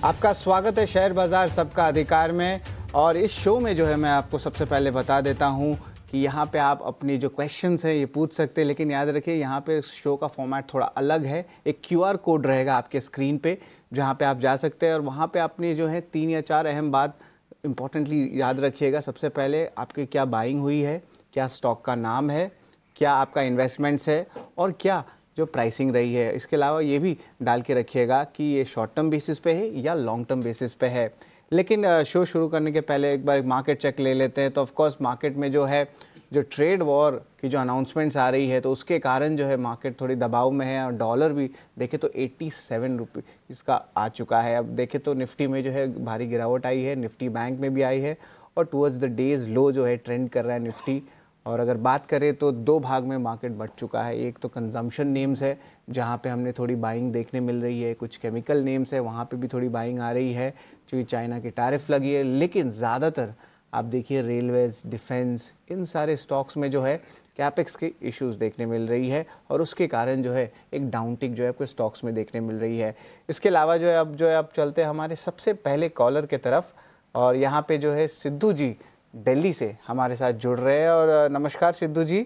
आपका स्वागत है शेयर बाजार सबका अधिकार में। और इस शो में जो है मैं आपको सबसे पहले बता देता हूं कि यहाँ पे आप अपनी जो क्वेश्चंस हैं ये पूछ सकते हैं, लेकिन याद रखिए यहाँ पे शो का फॉर्मेट थोड़ा अलग है। एक क्यूआर कोड रहेगा आपके स्क्रीन पे जहाँ पे आप जा सकते हैं और वहाँ पे अपनी जो है 3 या 4 अहम बात इंपॉर्टेंटली याद रखिएगा। सबसे पहले आपकी क्या बाइंग हुई है, क्या स्टॉक का नाम है, क्या आपका इन्वेस्टमेंट्स है और क्या जो प्राइसिंग रही है। इसके अलावा ये भी डाल के रखिएगा कि ये शॉर्ट टर्म बेसिस पे है या लॉन्ग टर्म बेसिस पे है। लेकिन शो शुरू करने के पहले एक बार मार्केट चेक ले लेते हैं। तो ऑफ कोर्स मार्केट में जो है जो ट्रेड वॉर की जो अनाउंसमेंट्स आ रही है तो उसके कारण जो है मार्केट थोड़ी दबाव में है और डॉलर भी देखे तो 87 रुपये इसका आ चुका है। अब देखे तो निफ्टी में जो है भारी गिरावट आई है, निफ्टी बैंक में भी आई है और टुवर्ड्स द डेज लो जो है ट्रेंड कर रहा है निफ्टी। और अगर बात करें तो दो भाग में मार्केट बढ़ चुका है। एक तो कंजम्पशन नेम्स है जहाँ पे हमने थोड़ी बाइंग देखने मिल रही है, कुछ केमिकल नेम्स है वहाँ पे भी थोड़ी बाइंग आ रही है क्योंकि चाइना की टैरिफ लगी है। लेकिन ज़्यादातर आप देखिए रेलवेज, डिफेंस, इन सारे स्टॉक्स में जो है कैपेक्स के इश्यूज देखने मिल रही है और उसके कारण जो है एक डाउनटिक जो है आपको स्टॉक्स में देखने मिल रही है। इसके अलावा जो है अब चलते हैं हमारे सबसे पहले कॉलर के तरफ और यहाँ पे जो है सिद्धू जी दिल्ली से हमारे साथ जुड़ रहे हैं। और नमस्कार सिद्धू जी।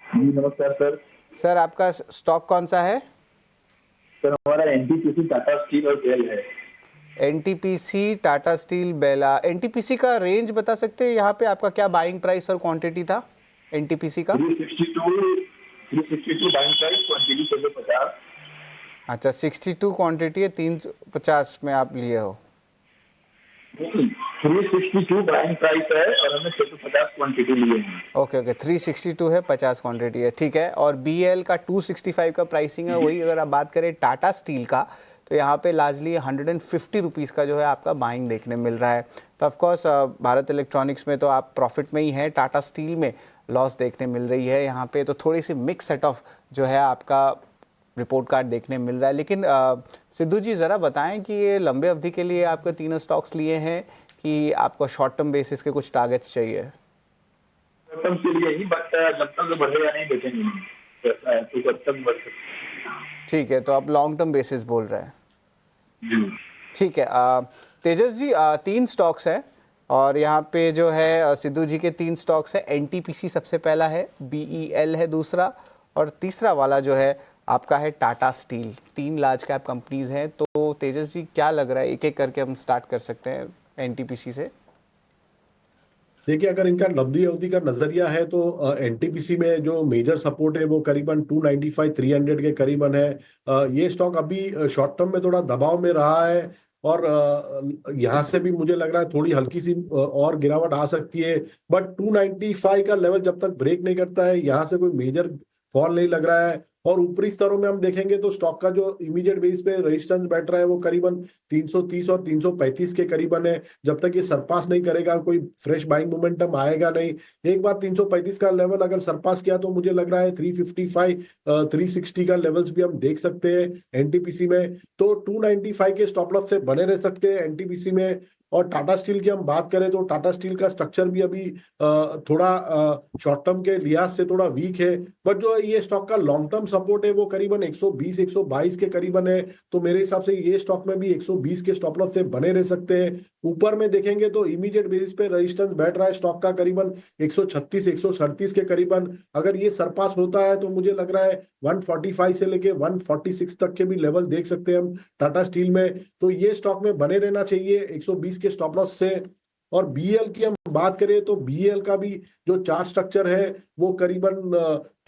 नमस्कार सर। सर आपका स्टॉक कौन सा है? सर हमारा एनटीपीसी, टाटा स्टील और बेल है। एनटीपीसी, टाटा स्टील, बेला। एनटीपीसी का रेंज बता सकते हैं यहाँ पे आपका क्या बाइंग प्राइस और क्वांटिटी था एनटीपीसी का? 362 बाइंग प्राइस, क्वांटिटी 750। अच्छा 62 क्वांटिटी है, 350 में आप लिए हो? 362 बाइंग प्राइस है और हमने 750 क्वांटिटी लिए हैं। ओके ओके, 362 है, 50 क्वांटिटी है, ठीक है। और बीएल का 265 का प्राइसिंग है। वही अगर आप बात करें टाटा स्टील का तो यहाँ पे लार्जली 150 रुपीज़ का जो है आपका बाइंग देखने मिल रहा है। तो ऑफकोर्स भारत इलेक्ट्रॉनिक्स में तो आप प्रॉफिट में ही हैं, टाटा स्टील में लॉस देखने मिल रही है यहाँ पे। तो थोड़ी सी मिक्स सेट ऑफ जो है आपका रिपोर्ट कार्ड देखने मिल रहा है। लेकिन सिद्धू जी ज़रा बताएं कि ये लंबे अवधि के लिए आपके तीनों स्टॉक्स लिए हैं कि आपको शॉर्ट टर्म बेसिस के कुछ टारगेट्स चाहिए? शॉर्ट टर्म के लिए ही, बट जब तक बढ़ेगा नहीं बेचेंगे नहीं, ऐसा है तो जब तक बढ़ सकता ठीक है, तो आप लॉन्ग टर्म बेसिस बोल रहे हैं। है। ठीक है। तेजस जी 3 स्टॉक्स हैं और यहाँ पे जो है सिद्धू जी के 3 स्टॉक्स है। एनटीपीसी सबसे पहला है, बीईएल है दूसरा और तीसरा वाला जो है आपका है Tata steel. 3 large cap companies हैं। तो तेजस जी क्या लग रहा है, एक एक करके हम स्टार्ट कर सकते हैं एनटीपीसी से? देखिए, अगर इनका लंबी अवधि का नजरिया है तो एनटीपीसी में जो मेजर सपोर्ट है वो करीबन 295 300 के करीबन है। ये स्टॉक अभी शॉर्ट टर्म में थोड़ा दबाव में रहा है और यहाँ से भी मुझे लग रहा है थोड़ी हल्की सी और गिरावट आ सकती है। बट 295 का लेवल जब तक ब्रेक नहीं करता है यहाँ से कोई मेजर फॉल नहीं लग रहा है। और ऊपरी स्तरों में हम देखेंगे तो स्टॉक का जो इमीडिएट बेस पे रेजिस्टेंस बैठ रहा है वो करीबन 330 और 335 के करीबन है। जब तक ये सरपास नहीं करेगा कोई फ्रेश बाइंग मोमेंटम आएगा नहीं। एक बार 335 का लेवल अगर सरपास किया तो मुझे लग रहा है 355 360 का लेवल्स भी हम देख सकते हैं एनटीपीसी में। तो 295 के स्टॉप लॉस से बने रह सकते हैं एनटीपीसी में। और टाटा स्टील की हम बात करें तो टाटा स्टील का स्ट्रक्चर भी अभी थोड़ा शॉर्ट टर्म के लिहाज से थोड़ा वीक है। बट जो ये स्टॉक का लॉन्ग टर्म सपोर्ट है वो करीबन 120 122 के करीबन है। तो मेरे हिसाब से ये स्टॉक में भी 120 के स्टॉप लॉस से बने रह सकते हैं। ऊपर में देखेंगे तो इमीडिएट बेसिस पे रेजिस्टेंस बैठ रहा है स्टॉक का करीबन 136 137 के करीबन। अगर ये सरपास होता है तो मुझे लग रहा है 145 से लेके 146 तक के भी लेवल देख सकते हैं हम टाटा स्टील में। तो ये स्टॉक में बने रहना चाहिए 120 के स्टॉप लॉस से। और बीएल की हम बात करें तो बीएल का भी जो चार्ट स्ट्रक्चर है वो करीबन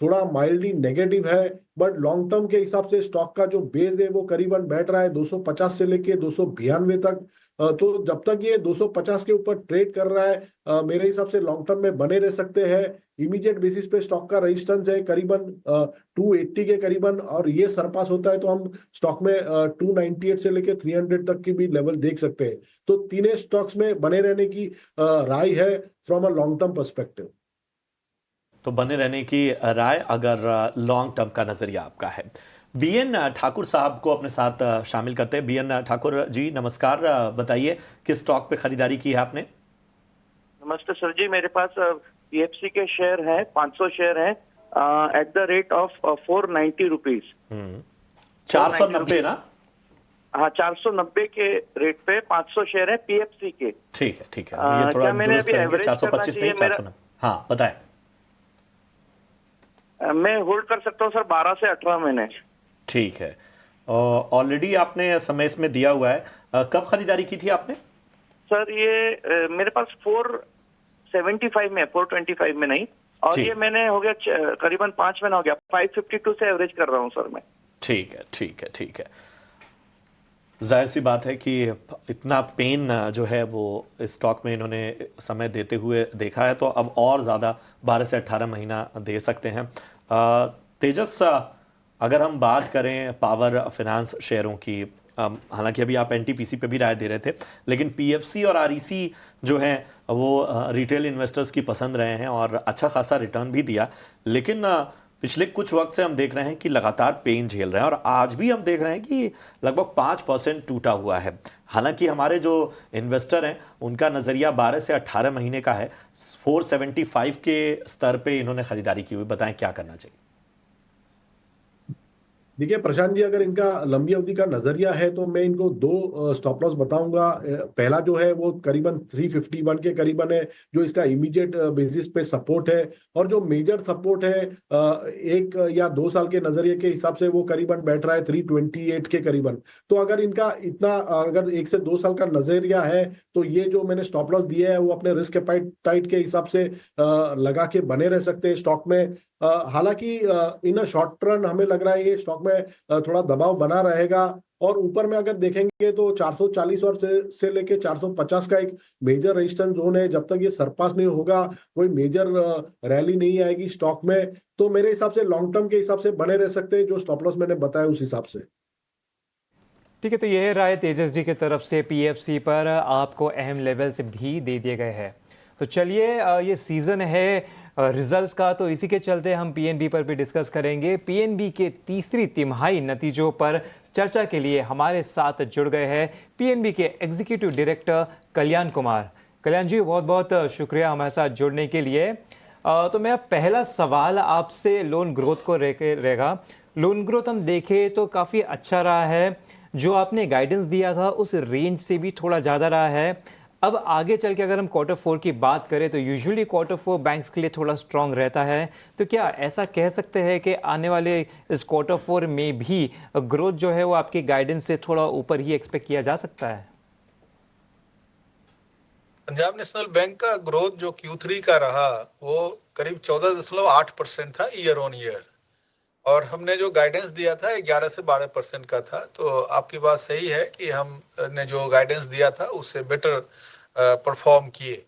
थोड़ा माइल्डली नेगेटिव है। बट लॉन्ग टर्म के हिसाब से स्टॉक का जो बेस है वो करीबन बैठ रहा है 250 से लेके 292 तक। तो जब तक ये 250 के ऊपर ट्रेड कर रहा है मेरे हिसाब से लॉन्ग टर्म में बने रह सकते हैं। इमीडिएट बेसिस पे स्टॉक का रेजिस्टेंस है करीबन 280 के करीबन और ये सरपास होता है तो हम स्टॉक में 298 से लेके 300 तक की भी लेवल देख सकते हैं। तो तीनों स्टॉक्स में बने रहने की राय है from a long term perspective. तो बने रहने की राय अगर लॉन्ग टर्म का नजरिया आपका है। बीएन ठाकुर साहब को अपने साथ शामिल करते हैं। बीएन ठाकुर जी नमस्कार, बताइए किस स्टॉक पे खरीदारी की है आपने? नमस्ते सर जी, मेरे पास पीएफसी के शेयर हैं, 500 शेयर हैं at the rate of 490 rupees. 490 ना? हाँ 490 के रेट पे 500 शेयर है पीएफसी के। ठीक है ठीक है, ये थोड़ा क्या मैंने दुरुस्त अभी करेंगे, एवरेज 425 नहीं 490। हाँ बताएं। मैं होल्ड कर सकता हूँ सर 12 से 18 महीने। ठीक है, ऑलरेडी आपने समय इसमें दिया हुआ है, कब खरीदारी की थी आपने? सर ये मेरे पास 475 में, 425 में नहीं, और ठीक। ये मैंने हो गया करीबन 5 महीना हो गया, 552 से एवरेज कर रहा हूँ सर मैं। ठीक है ठीक है ठीक है, जाहिर सी बात है कि इतना पेन जो है वो इस स्टॉक में इन्होंने समय देते हुए देखा है, तो अब और ज़्यादा 12 से 18 महीना दे सकते हैं। तेजस, अगर हम बात करें पावर फाइनेंस शेयरों की, हालांकि अभी आप एनटीपीसी पे भी राय दे रहे थे, लेकिन पीएफसी और आरईसी जो हैं वो रिटेल इन्वेस्टर्स की पसंद रहे हैं और अच्छा खासा रिटर्न भी दिया, लेकिन पिछले कुछ वक्त से हम देख रहे हैं कि लगातार पेन झेल रहे हैं, और आज भी हम देख रहे हैं कि लगभग 5% टूटा हुआ है। हालांकि हमारे जो इन्वेस्टर हैं उनका नज़रिया 12 से 18 महीने का है, 475 के स्तर पे इन्होंने खरीदारी की हुई। बताएं क्या करना चाहिए? देखिए प्रशांत जी, अगर इनका लंबी अवधि का नजरिया है तो मैं इनको दो स्टॉप लॉस बताऊंगा। पहला जो है वो करीबन 351 के करीबन है, जो इसका इमीडिएट बेसिस पे सपोर्ट है, और जो मेजर सपोर्ट है 1 या 2 साल के नजरिए के हिसाब से वो करीबन बैठ रहा है 328 के करीबन। तो अगर इनका इतना अगर 1 से 2 साल का नजरिया है तो ये जो मैंने स्टॉप लॉस दिया है वो अपने रिस्क एपेटाइट के हिसाब से लगा के बने रह सकते हैं स्टॉक में। हालांकि इन शॉर्ट रन हमें लग रहा है ये स्टॉक में थोड़ा दबाव बना रहेगा, और ऊपर में अगर देखेंगे तो 440 और से लेके 450 का एक मेजर रेजिस्टेंस जोन है। जब तक ये सरपास नहीं होगा कोई मेजर रैली नहीं आएगी स्टॉक में। तो मेरे हिसाब से लॉन्ग टर्म के हिसाब से बने रह सकते हैं, जो स्टॉप लॉस मैंने बताया उस हिसाब से। ठीक है, तो यह राय तेजस जी की तरफ से पीएफसी पर आपको अहम लेवल से भी दे दिए गए हैं। तो चलिए, ये सीज़न है रिजल्ट्स का, तो इसी के चलते हम पीएनबी पर भी डिस्कस करेंगे। पीएनबी के तीसरी तिमाही नतीजों पर चर्चा के लिए हमारे साथ जुड़ गए हैं पीएनबी के एग्जीक्यूटिव डायरेक्टर कल्याण कुमार। कल्याण जी, बहुत बहुत शुक्रिया हमारे साथ जुड़ने के लिए। तो मेरा पहला सवाल आपसे लोन ग्रोथ को रहेगा। लोन ग्रोथ हम देखें तो काफ़ी अच्छा रहा है, जो आपने गाइडेंस दिया था उस रेंज से भी थोड़ा ज़्यादा रहा है। अब आगे चल के अगर हम Q4 की बात करें तो यूजुअली Q4 बैंक्स के लिए थोड़ा स्ट्रांग रहता है, तो क्या ऐसा कह सकते हैं कि आने वाले इस Q4 में भी ग्रोथ जो है वो आपकी गाइडेंस से थोड़ा ऊपर ही एक्सपेक्ट किया जा सकता है? पंजाब नेशनल बैंक का ग्रोथ जो Q3 का रहा वो करीब 14.8% था ईयर ऑन ईयर, और हमने जो गाइडेंस दिया था 11 से 12% का था। तो आपकी बात सही है कि हमने जो गाइडेंस दिया था उससे बेटर परफॉर्म किए।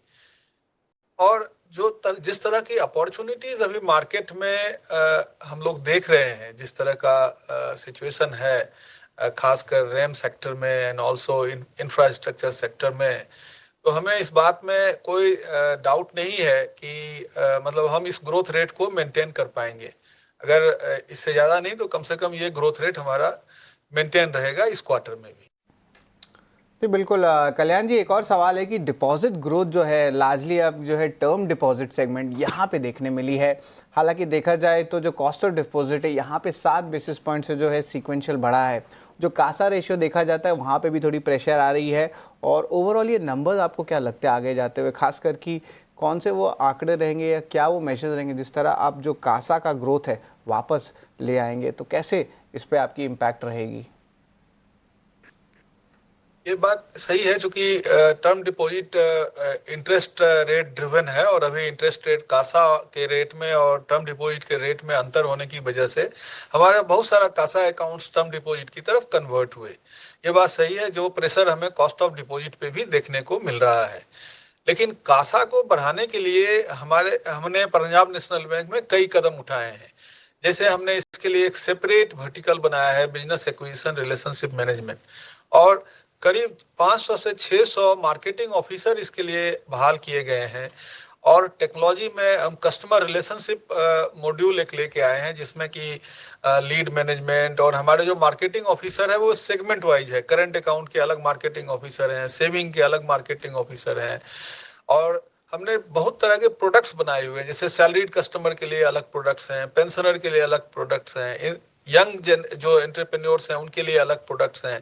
और जिस तरह की अपॉर्चुनिटीज अभी मार्केट में हम लोग देख रहे हैं, जिस तरह का सिचुएशन है खासकर रेम सेक्टर में एंड ऑल्सो इंफ्रास्ट्रक्चर सेक्टर में, तो हमें इस बात में कोई डाउट नहीं है कि मतलब हम इस ग्रोथ रेट को मेंटेन कर पाएंगे। अगर इससे ज्यादा नहीं तो कम से कम ये ग्रोथ रेट हमारा मेंटेन रहेगा इस क्वार्टर में भी। जी बिल्कुल। कल्याण जी, एक और सवाल है कि डिपॉजिट ग्रोथ जो है लार्जली अब जो है टर्म डिपॉजिट सेगमेंट यहाँ पे देखने मिली है। हालांकि देखा जाए तो जो कॉस्ट ऑफ डिपॉजिट है यहाँ पे 7 बेसिस पॉइंट से जो है सीक्वेंशियल बढ़ा है। जो कासा रेशियो देखा जाता है वहाँ पे भी थोड़ी प्रेशर आ रही है। और ओवरऑल ये नंबर्स आपको क्या लगता है आगे जाते हुए, खासकर कि कौन से वो आंकड़े रहेंगे या क्या वो मेजर्स रहेंगे जिस तरह आप जो कासा का ग्रोथ है वापस ले आएंगे, तो कैसे इस पे आपकी इम्पैक्ट रहेगी? ये बात सही है, चूंकि term deposit interest rate driven है, और अभी इंटरेस्ट रेट कासा के रेट में और टर्म डिपॉजिट के रेट में अंतर होने की वजह से हमारा बहुत सारा कासा अकाउंट्स टर्म डिपॉजिट की तरफ कन्वर्ट हुए। ये बात सही है, जो प्रेशर हमें कॉस्ट ऑफ डिपॉजिट पे भी देखने को मिल रहा है। लेकिन कासा को बढ़ाने के लिए हमने पंजाब नेशनल बैंक में कई कदम उठाए हैं। जैसे हमने इसके लिए एक सेपरेट वर्टिकल बनाया है, बिजनेस एक्विजिशन रिलेशनशिप मैनेजमेंट, और करीब 500 से 600 मार्केटिंग ऑफिसर इसके लिए बहाल किए गए हैं। और टेक्नोलॉजी में हम कस्टमर रिलेशनशिप मॉड्यूल एक लेके आए हैं, जिसमें कि लीड मैनेजमेंट, और हमारे जो मार्केटिंग ऑफिसर है वो सेगमेंट वाइज है। करंट अकाउंट के अलग मार्केटिंग ऑफिसर हैं, सेविंग के अलग मार्केटिंग ऑफिसर हैं, और हमने बहुत तरह के प्रोडक्ट्स बनाए हुए हैं। जैसे सैलरीड कस्टमर के लिए अलग प्रोडक्ट्स हैं, पेंशनर के लिए अलग प्रोडक्ट्स हैं, यंग जो एंटरप्रेन्योर्स हैं उनके लिए अलग प्रोडक्ट्स हैं।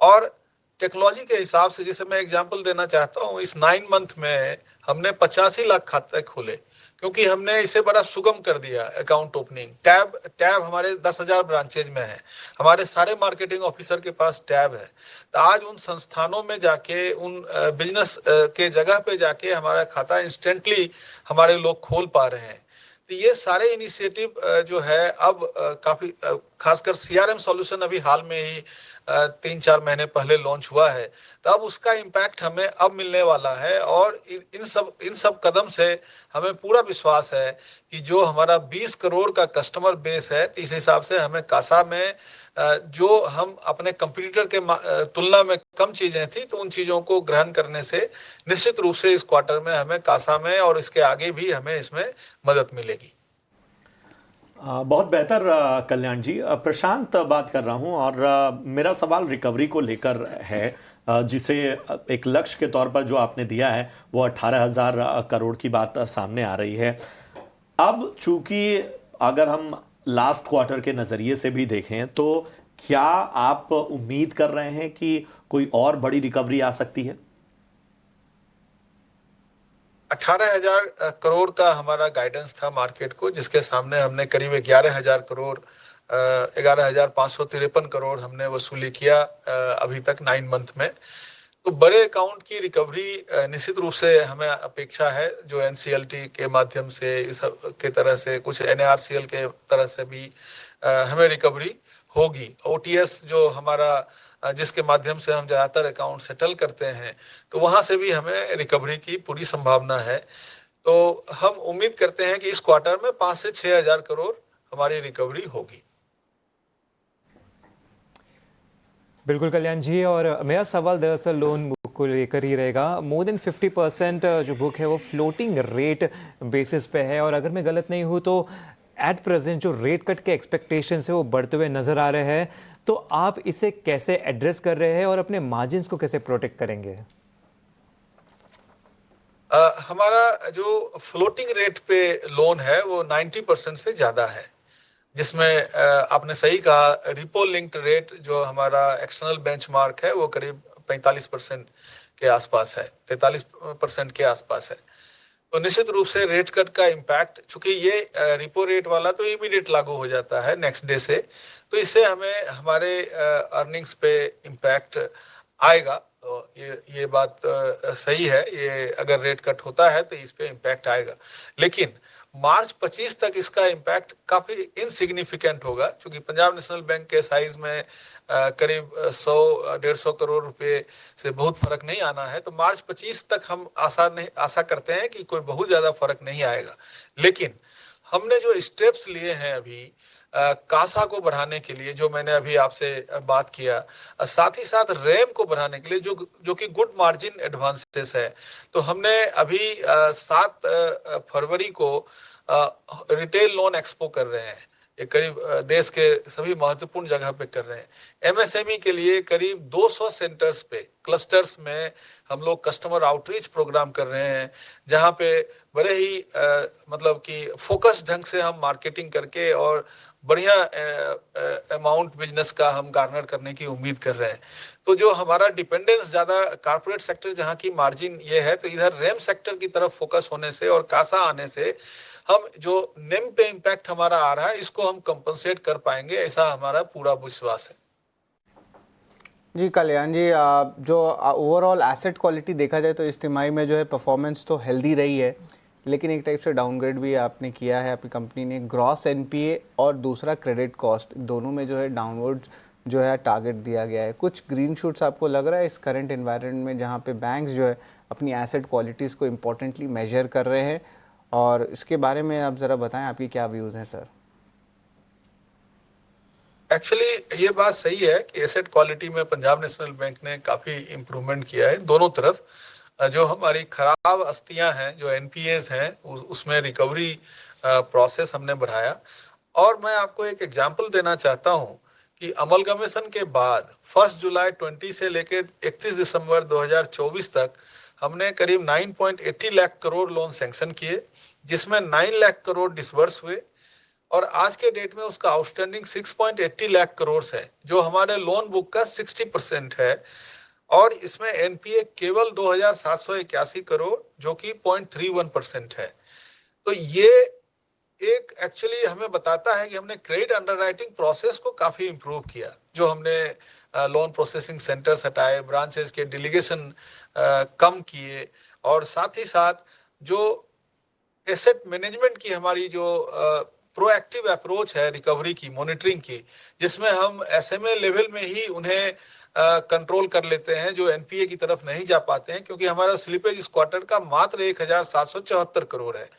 और टेक्नोलॉजी के हिसाब से, जैसे मैं एग्जांपल देना चाहता हूँ, इस 9 मंथ में हमने 85 लाख खाते खोले, क्योंकि हमने इसे बड़ा सुगम कर दिया अकाउंट ओपनिंग। टैब हमारे 10,000 ब्रांचेज में है, हमारे सारे मार्केटिंग ऑफिसर के पास टैब है। तो आज उन संस्थानों में जाके, उन बिजनेस के जगह पे जाके हमारा खाता इंस्टेंटली हमारे लोग खोल पा रहे हैं। तो ये सारे इनिशिएटिव जो है अब काफी, खासकर सीआरएम सॉल्यूशन अभी हाल में ही 3-4 महीने पहले लॉन्च हुआ है, तो अब उसका इम्पैक्ट हमें अब मिलने वाला है। और इन सब कदम से हमें पूरा विश्वास है कि जो हमारा 20 करोड़ का कस्टमर बेस है, तो इस हिसाब से हमें कासा में जो हम अपने कंपटीटर के तुलना में कम चीजें थी, तो उन चीजों को ग्रहण करने से निश्चित रूप से इस क्वार्टर में हमें कासा में और इसके आगे भी हमें इसमें मदद मिलेगी। बहुत बेहतर कल्याण जी। प्रशांत बात कर रहा हूं और मेरा सवाल रिकवरी को लेकर है, जिसे एक लक्ष्य के तौर पर जो आपने दिया है वो 18,000 करोड़ की बात सामने आ रही है। अब चूंकि अगर हम लास्ट क्वार्टर के नज़रिए से भी देखें तो क्या आप उम्मीद कर रहे हैं कि कोई और बड़ी रिकवरी आ सकती है? 18,000 करोड़ का हमारा गाइडेंस था मार्केट को, जिसके सामने हमने करीब 11,000 करोड़ 11,553 करोड़ हमने वसूली किया अभी तक 9 मंथ में। तो बड़े अकाउंट की रिकवरी निश्चित रूप से हमें अपेक्षा है, जो एनसीएलटी के माध्यम से, इस के तरह से, कुछ एनआरसीएल के तरह से भी हमें रिकवरी होगी। ओटीएस जो हमारा जिसके माध्यम से हम ज्यादातर अकाउंट सेटल करते हैं, तो वहां से भी हमें रिकवरी की पूरी संभावना है। तो हम उम्मीद करते हैं कि इस क्वार्टर में 5 से 6,000 करोड़ हमारी रिकवरी होगी। बिल्कुल कल्याण जी, और मेरा सवाल दरअसल लोन बुक को लेकर ही रहेगा। मोर देन 50% जो बुक है वो फ्लोटिंग रेट बेसिस पे है, और अगर मैं गलत नहीं हूँ तो एट प्रेजेंट जो रेट कट के एक्सपेक्टेशन है वो बढ़ते हुए नजर आ रहे हैं। तो आप इसे कैसे एड्रेस कर रहे हैं और अपने मार्जिन्स को कैसे प्रोटेक्ट करेंगे? हमारा जो फ्लोटिंग रेट पे लोन है वो 90% से ज्यादा है, जिसमें आपने सही कहा, रिपो लिंक्ड रेट जो हमारा एक्सटर्नल बेंचमार्क है वो करीब 45% के आसपास है, 43% के आसपास है। तो निश्चित रूप से रेट कट का इम्पैक्ट, चूंकि ये रिपो रेट वाला तो इमीडिएट लागू हो जाता है नेक्स्ट डे से, तो इससे हमें हमारे अर्निंग्स पे इम्पैक्ट आएगा। तो ये बात सही है, ये अगर रेट कट होता है तो इस पे इम्पैक्ट आएगा। लेकिन मार्च 25 तक इसका इम्पैक्ट काफी इनसिग्निफिकेंट होगा, क्योंकि पंजाब नेशनल बैंक के साइज में करीब 100-150 करोड़ रुपए से बहुत फर्क नहीं आना है। तो मार्च 25 तक हम आशा करते हैं कि कोई बहुत ज्यादा फर्क नहीं आएगा। लेकिन हमने जो स्टेप्स लिए हैं अभी कासा को बढ़ाने के लिए, जो मैंने अभी आपसे बात किया, साथ ही साथ रैम को बढ़ाने के लिए, जो कि गुड मार्जिन एडवांसेस है, तो हमने अभी 7 फरवरी को रिटेल लोन एक्सपो कर रहे हैं। ये करीब देश के सभी महत्वपूर्ण जगह पे कर रहे हैं। एमएसएमई के लिए करीब 200 सेंटर्स पे, क्लस्टर्स में हम लोग कस्टमर आउटरीच प्रोग्राम कर रहे हैं, जहां पे बड़े ही मतलब कि फोकस ढंग से हम मार्केटिंग करके और बढ़िया अमाउंट बिजनेस का हम गार्नर करने की उम्मीद कर रहे हैं। तो जो हमारा डिपेंडेंस ज्यादा कारपोरेट सेक्टर जहां की मार्जिन ये है, तो इधर रेम सेक्टर की तरफ फोकस होने से और कासा आने से हम जो नेम पे इम्पैक्ट हमारा आ रहा है इसको हम कंपनसेट कर पाएंगे, ऐसा हमारा पूरा विश्वास है। जी कल्याण जी, जो ओवरऑल एसेट क्वालिटी देखा जाए तो इस तिमाही में जो है परफॉर्मेंस तो हेल्दी रही है, लेकिन एक टाइप से डाउनग्रेड भी आपने किया है आपकी कंपनी ने। ग्रॉस एनपीए और दूसरा क्रेडिट कॉस्ट, दोनों में जो है डाउनवर्ड जो है टारगेट दिया गया है। कुछ ग्रीन शूट्स आपको लग रहा है इस करंट एनवायरनमेंट में, जहाँ पे बैंक्स जो है अपनी एसेट क्वालिटीज़ को इम्पोर्टेंटली मेजर कर रहे हैं, और इसके बारे में आप ज़रा बताएं, आपकी क्या व्यूज़ हैं सर? एक्चुअली ये बात सही है कि एसेट क्वालिटी में पंजाब नेशनल बैंक ने काफी इम्प्रूवमेंट किया है दोनों तरफ। जो हमारी खराब अस्तियां हैं, जो एनपीएस हैं, उसमें रिकवरी प्रोसेस हमने बढ़ाया। और मैं आपको एक एग्जांपल देना चाहता हूं कि अमलगमेशन के बाद 1 जुलाई 20 से लेकर 31 दिसंबर 2024 तक हमने करीब 9.80 लाख करोड़ लोन सैंक्शन किए, जिसमें 9 लाख करोड़ डिसबर्स हुए और आज के डेट में उसका आउटस्टैंडिंग 6.80 लाख करोड़ है, जो हमारे लोन बुक का 60% है। और इसमें एनपीए केवल 2,781 करोड़, जो कि 0.31% है। तो ये एक एक्चुअली हमें बताता है कि हमने क्रेडिट अंडरराइटिंग प्रोसेस को काफी इंप्रूव किया, जो हमने लोन प्रोसेसिंग सेंटर्स हटाए, ब्रांचेस के डेलीगेशन कम किए, और साथ ही साथ जो एसेट मैनेजमेंट की हमारी जो प्रोएक्टिव अप्रोच है रिकवरी की, मॉनिटरिंग की, जिसमें हम एसएमए लेवल में ही उन्हें कंट्रोल कर लेते हैं, जो एनपीए की तरफ नहीं जा पाते हैं, क्योंकि हमारा स्लिपेज इस क्वार्टर का मात्र 1,774 करोड़ है।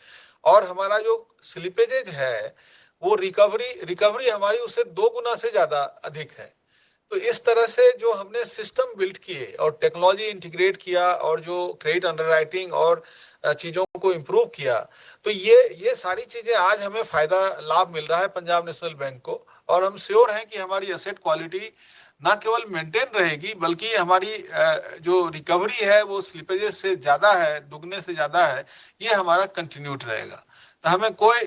और हमारा जो स्लिपेजेज है वो रिकवरी हमारी उससे 2 गुना से ज्यादा अधिक है। तो इस तरह से जो हमने सिस्टम बिल्ड किए और टेक्नोलॉजी इंटीग्रेट किया और जो क्रेडिट अंडरराइटिंग और चीजों को इम्प्रूव किया, तो ये सारी चीजें आज हमें फायदा लाभ मिल रहा है पंजाब नेशनल बैंक को। और हम श्योर हैं कि हमारी एसेट क्वालिटी ना केवल मेंटेन रहेगी, बल्कि हमारी जो रिकवरी है वो स्लिपेजेस से ज्यादा है, दुगने से ज्यादा है, ये हमारा कंटिन्यूड रहेगा। तो हमें कोई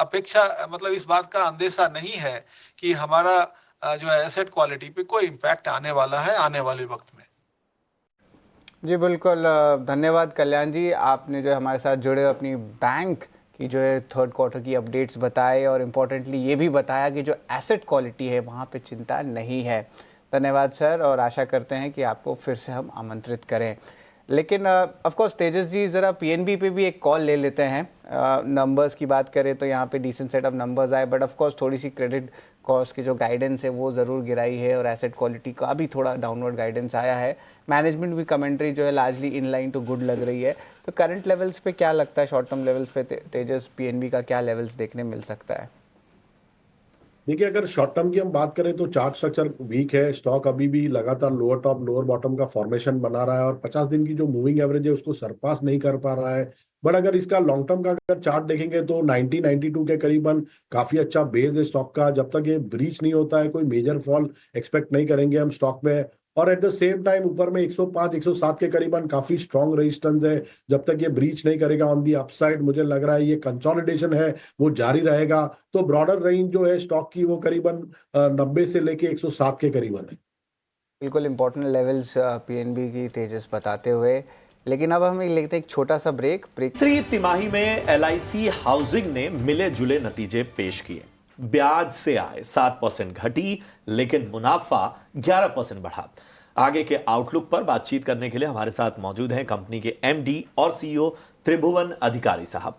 अपेक्षा, मतलब इस बात का अंदेशा नहीं है कि हमारा जो है एसेट क्वालिटी पे कोई इम्पैक्ट आने वाला है आने वाले वक्त में। जी बिल्कुल, धन्यवाद कल्याण जी, आपने जो है हमारे साथ जुड़े अपनी बैंक की जो है थर्ड क्वार्टर की अपडेट्स बताए और इम्पोर्टेंटली ये भी बताया कि जो एसेट क्वालिटी है वहाँ पे चिंता नहीं है। धन्यवाद सर, और आशा करते हैं कि आपको फिर से हम आमंत्रित करें। लेकिन ऑफ कोर्स तेजस जी, ज़रा पीएनबी पे भी एक कॉल ले लेते हैं। नंबर्स की बात करें तो यहाँ पे डिसेंट सेट ऑफ नंबर्स आए, बट ऑफ कोर्स थोड़ी सी क्रेडिट कॉस्ट की जो गाइडेंस है वो ज़रूर गिराई है और एसेट क्वालिटी का भी थोड़ा डाउनवर्ड गाइडेंस आया है। मैनेजमेंट भी कमेंट्री जो है largely in line to good लग रही है। तो करंट लेवल्स पे क्या लगता है, शॉर्ट टर्म लेवल्स पे तेजस पीएनबी का क्या लेवल्स देखने मिल सकता है? देखिए, अगर शॉर्ट टर्म की हम बात करें तो चार्ट स्ट्रक्चर वीक है। स्टॉक अभी भी लगातार लोअर टॉप लोअर बॉटम का फॉर्मेशन बना रहा है और 50 दिन की जो मूविंग एवरेज है उसको सरपास नहीं कर पा रहा है। बट अगर इसका लॉन्ग टर्म का अगर चार्ट देखेंगे तो 90-92 के करीबन काफी अच्छा बेस है स्टॉक का। जब तक ये ब्रीच नहीं होता है कोई मेजर फॉल एक्सपेक्ट नहीं करेंगे हम स्टॉक में। और एट द सेम टाइम ऊपर में 105 107 के करीबन काफी स्ट्रॉन्ग रेजिस्टेंस है। जब तक ये ब्रीच नहीं करेगा ऑन दी अपसाइड, मुझे लग रहा है ये कंसोलिडेशन है वो जारी रहेगा। तो ब्रॉडर रेंज जो है स्टॉक की वो करीबन 90 से लेके 107 के करीबन है। बिल्कुल इंपॉर्टेंट लेवल्स पीएनबी की तेजस बताते हुए। लेकिन अब हम लेते हैं एक छोटा सा ब्रेक। तीसरी तिमाही में एलआईसी हाउसिंग ने मिले जुले नतीजे पेश किए। ब्याज से आय 7% घटी, लेकिन मुनाफा 11% बढ़ा। आगे के आउटलुक पर बातचीत करने के लिए हमारे साथ मौजूद हैं कंपनी के एमडी और सीईओ त्रिभुवन अधिकारी साहब।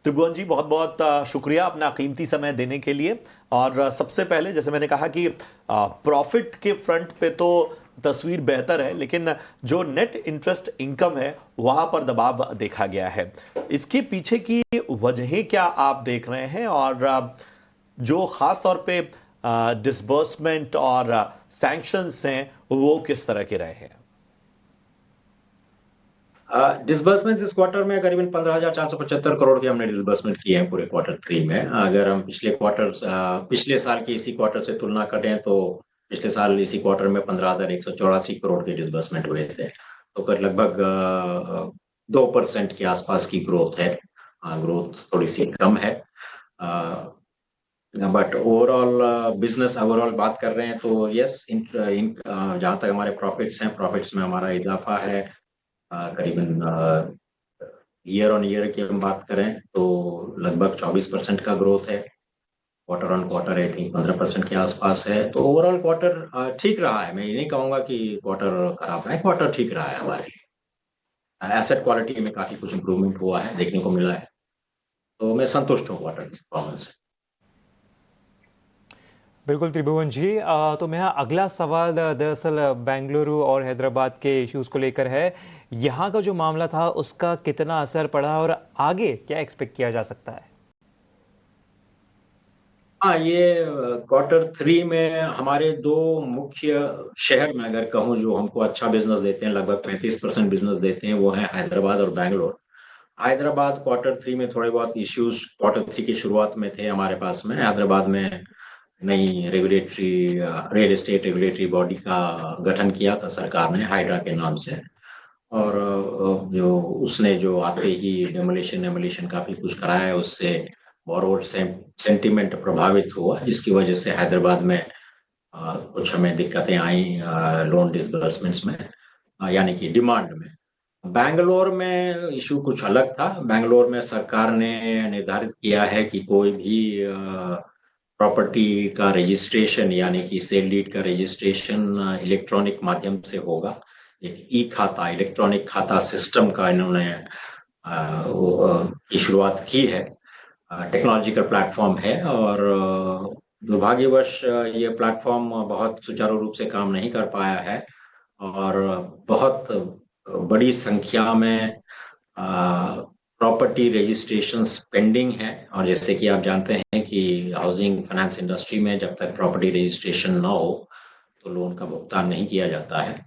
त्रिभुवन जी, बहुत बहुत शुक्रिया अपना कीमती समय देने के लिए। और सबसे पहले जैसे मैंने कहा कि प्रॉफिट के फ्रंट पे तो तस्वीर बेहतर है, लेकिन जो नेट इंटरेस्ट इनकम है वहां पर दबाव देखा गया है। इसके पीछे की वजहें क्या आप देख रहे हैं, और जो खास तौर पे डिसबर्समेंट और सैंक्शंस हैं वो किस तरह के रहे हैं? डिसबर्समेंट्स इस क्वार्टर में करीबन 15,475 करोड़ के हमने डिसबर्समेंट किए हैं पूरे क्वार्टर 3 में। अगर हम पिछले साल के इसी क्वार्टर से तुलना करें तो पिछले साल इसी क्वार्टर में 15,184 करोड़ के डिसबर्समेंट हुए थे। तो लगभग 2% के आसपास की ग्रोथ है। ग्रोथ थोड़ी सी कम है, बट ओवरऑल बिजनेस ओवरऑल बात कर रहे हैं तो यस, जहां तक हमारे प्रॉफिट्स हैं, प्रॉफिट्स में हमारा इजाफा है। करीबन ईयर ऑन ईयर की हम बात करें तो लगभग 24% का ग्रोथ है। Quarter on quarter I think 15% के आसपास है। तो ओवरऑल क्वार्टर ठीक रहा है। मैं ये नहीं कहूंगा कि क्वार्टर खराब है, क्वार्टर ठीक रहा है। हमारे एसेट क्वालिटी में काफी कुछ इंप्रूवमेंट हुआ है, देखने को मिला है। तो मैं संतुष्ट हूँ क्वार्टर की परफॉर्मेंस से। बिल्कुल त्रिभुवन जी, तो मेरा अगला सवाल दरअसल बेंगलुरु और हैदराबाद के इश्यूज को लेकर है। यहाँ का जो मामला था उसका कितना असर पड़ा और आगे क्या एक्सपेक्ट किया जा सकता है? हाँ, ये क्वार्टर 3 में हमारे दो मुख्य शहर में अगर कहूँ जो हमको अच्छा बिजनेस देते हैं, लगभग 35% बिजनेस देते हैं, वो है हैदराबाद और बेंगलोर। हैदराबाद क्वार्टर 3 में थोड़े बहुत इश्यूज क्वार्टर 3 की शुरुआत में थे हमारे पास में। हैदराबाद में नई रियल एस्टेट रेगुलेटरी बॉडी का गठन किया था सरकार ने, हाइड्रा के नाम से। और जो उसने जो आते ही डेमोलिशन काफी कुछ कराया है, उससे बोरोवर सेंटिमेंट प्रभावित हुआ, जिसकी वजह से हैदराबाद में कुछ हमें दिक्कतें आई लोन डिसबर्समेंट्स में, यानी कि डिमांड में। बैंगलोर में इशू कुछ अलग था। बैंगलोर में सरकार ने निर्धारित किया है कि कोई भी प्रॉपर्टी का रजिस्ट्रेशन, यानी कि सेल डीड का रजिस्ट्रेशन इलेक्ट्रॉनिक माध्यम से होगा। एक ई खाता, इलेक्ट्रॉनिक खाता सिस्टम का इन्होंने की शुरुआत की है। टेक्नोलॉजिकल प्लेटफॉर्म है और दुर्भाग्यवश ये प्लेटफॉर्म बहुत सुचारू रूप से काम नहीं कर पाया है और बहुत बड़ी संख्या में प्रॉपर्टी रजिस्ट्रेशन पेंडिंग है। और जैसे कि आप जानते हैं कि हाउसिंग फाइनेंस इंडस्ट्री में जब तक प्रॉपर्टी रजिस्ट्रेशन ना हो तो लोन का भुगतान नहीं किया जाता है।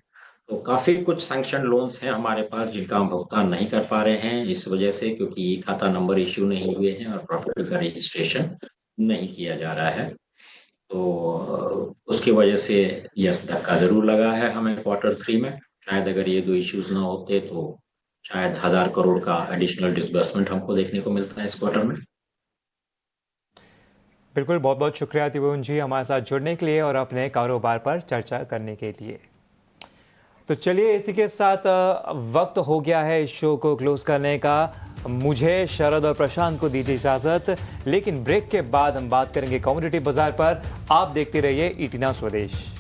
तो काफी कुछ सैंक्शन लोन्स हैं हमारे पास जिनका हम भुगतान नहीं कर पा रहे हैं इस वजह से, क्योंकि ई खाता नंबर इश्यू नहीं हुए हैं और प्रॉपर्टी का रजिस्ट्रेशन नहीं किया जा रहा है। तो उसकी वजह से यस, धक्का जरूर लगा है हमें Q3 में। शायद अगर ये 2 इश्यूज ना होते तो शायद 1000 करोड़ का एडिशनल डिसबर्समेंट हमको देखने को मिलता है इस क्वार्टर में। बिल्कुल, बहुत बहुत शुक्रिया त्रिभुवन जी हमारे साथ जुड़ने के लिए और अपने कारोबार पर चर्चा करने के लिए। तो चलिए इसी के साथ वक्त हो गया है इस शो को क्लोज करने का। मुझे, शरद और प्रशांत को दीजिए इजाजत, लेकिन ब्रेक के बाद हम बात करेंगे कमोडिटी बाजार पर। आप देखते रहिए ET Now स्वदेश।